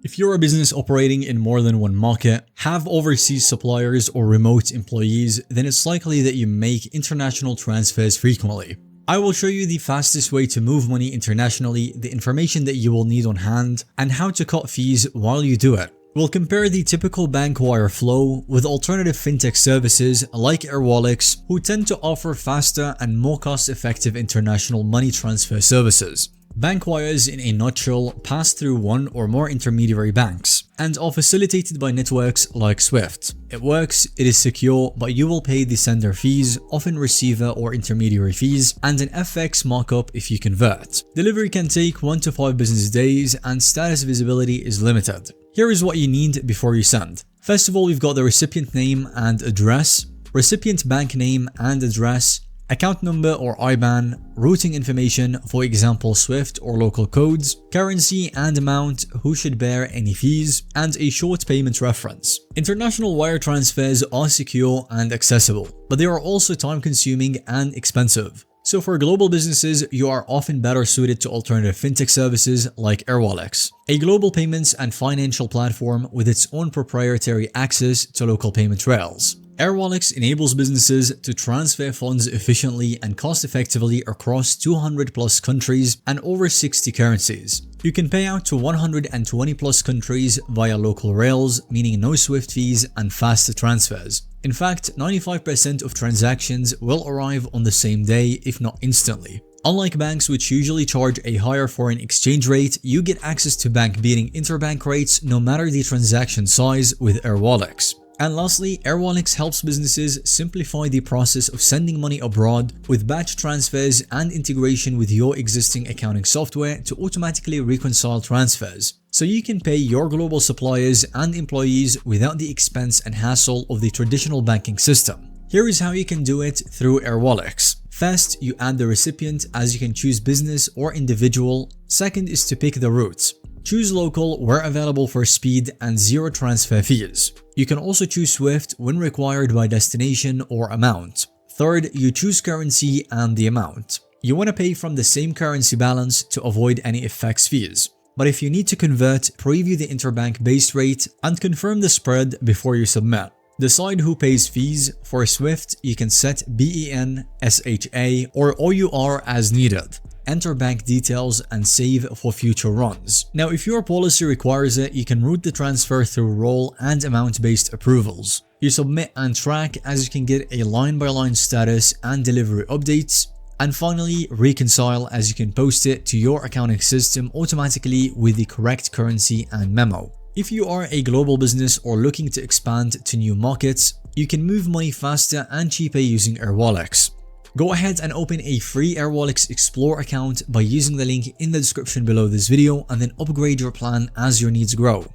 If you're a business operating in more than one market, have overseas suppliers or remote employees, then it's likely that you make international transfers frequently. I will show you the fastest way to move money internationally, the information that you will need on hand, and how to cut fees while you do it. We'll compare the typical bank wire flow with alternative fintech services like Airwallex, who tend to offer faster and more cost-effective international money transfer services. Bank wires, in a nutshell, pass through one or more intermediary banks and are facilitated by networks like SWIFT. It works, it is secure, but you will pay the sender fees, often receiver or intermediary fees, and an FX markup if you convert. Delivery can take 1 to 5 business days and status visibility is limited. Here is what you need before you send. First of all, we've got the recipient name and address, recipient bank name and address, account number or IBAN, routing information, for example SWIFT or local codes, currency and amount, who should bear any fees, and a short payment reference. International wire transfers are secure and accessible, but they are also time-consuming and expensive. So for global businesses, you are often better suited to alternative fintech services like Airwallex, a global payments and financial platform with its own proprietary access to local payment rails. Airwallex enables businesses to transfer funds efficiently and cost-effectively across 200 plus countries and over 60 currencies. You can pay out to 120 plus countries via local rails, meaning no SWIFT fees and faster transfers. In fact, 95% of transactions will arrive on the same day, if not instantly. Unlike banks, which usually charge a higher foreign exchange rate, you get access to bank-beating interbank rates no matter the transaction size with Airwallex. And lastly, Airwallex helps businesses simplify the process of sending money abroad with batch transfers and integration with your existing accounting software to automatically reconcile transfers. So you can pay your global suppliers and employees without the expense and hassle of the traditional banking system. Here is how you can do it through Airwallex. First, you add the recipient, as you can choose business or individual. Second is to pick the route. Choose local where available for speed and zero transfer fees. You can also choose SWIFT when required by destination or amount. Third, you choose currency and the amount. You want to pay from the same currency balance to avoid any FX fees. But if you need to convert, preview the interbank base rate and confirm the spread before you submit. Decide who pays fees. For SWIFT, you can set BEN, SHA, or OUR as needed. Enter bank details and save for future runs. Now, if your policy requires it, you can route the transfer through role and amount-based approvals. You submit and track, as you can get a line-by-line status and delivery updates. And finally, reconcile, as you can post it to your accounting system automatically with the correct currency and memo. If you are a global business or looking to expand to new markets, you can move money faster and cheaper using Airwallex. Go ahead and open a free Airwallex Explore account by using the link in the description below this video and then upgrade your plan as your needs grow.